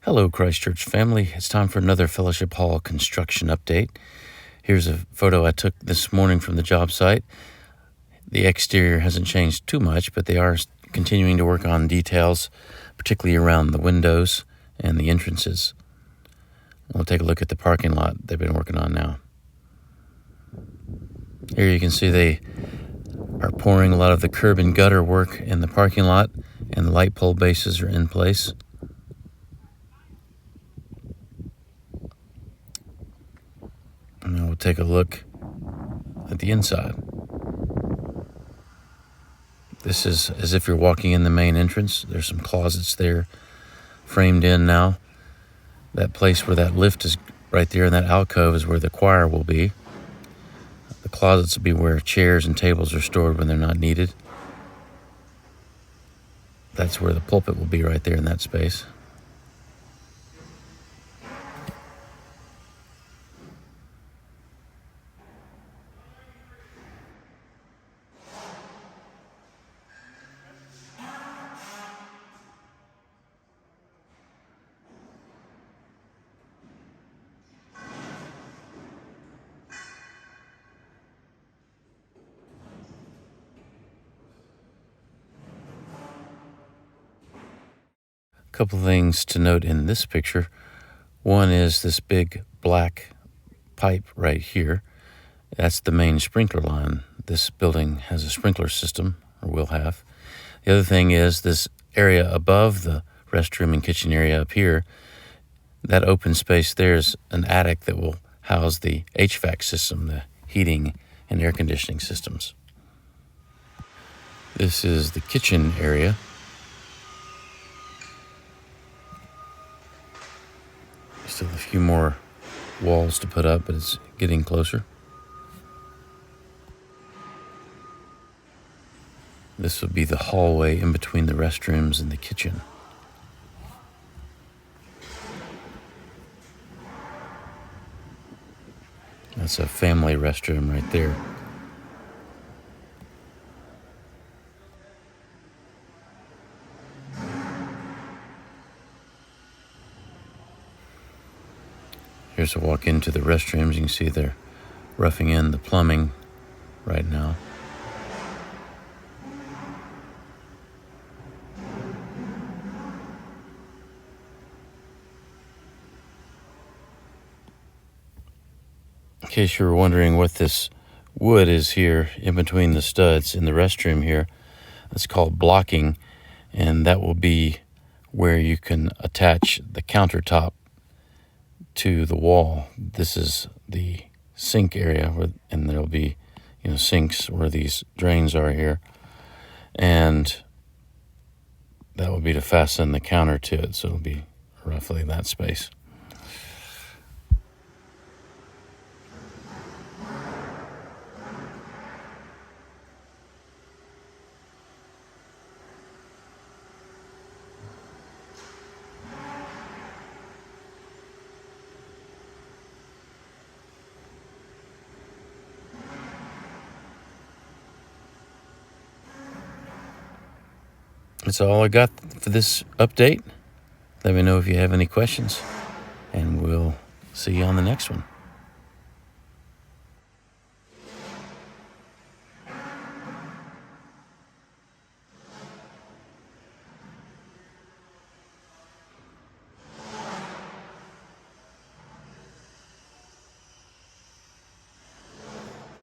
Hello, Christchurch family. It's time for another Fellowship Hall construction update. Here's a photo I took this morning from the job site. The exterior hasn't changed too much, but they are continuing to work on details, particularly around the windows and the entrances. We'll take a look at the parking lot they've been working on now. Here you can see they are pouring a lot of the curb and gutter work in the parking lot, and the light pole bases are in place. And then we'll take a look at the inside. This is as if you're walking in the main entrance. There's some closets there framed in now. That place where that lift is right there in that alcove is where the choir will be. The closets will be where chairs and tables are stored when they're not needed. That's where the pulpit will be, right there in that space. A couple things to note in this picture. One is this big black pipe right here. That's the main sprinkler line. This building has a sprinkler system, or will have. The other thing is this area above the restroom and kitchen area up here, that open space there is an attic that will house the HVAC system, the heating and air conditioning systems. This is the kitchen area. Still a few more walls to put up, but it's getting closer. This would be the hallway in between the restrooms and the kitchen. That's a family restroom right there. Here's a walk into the restrooms. You can see they're roughing in the plumbing right now. In case you were wondering what this wood is here in between the studs in the restroom here, it's called blocking, and that will be where you can attach the countertop to the wall. This is the sink area, and there'll be, sinks where these drains are here, and that will be to fasten the counter to it. So it'll be roughly that space. That's all I got for this update. Let me know if you have any questions, and we'll see you on the next one.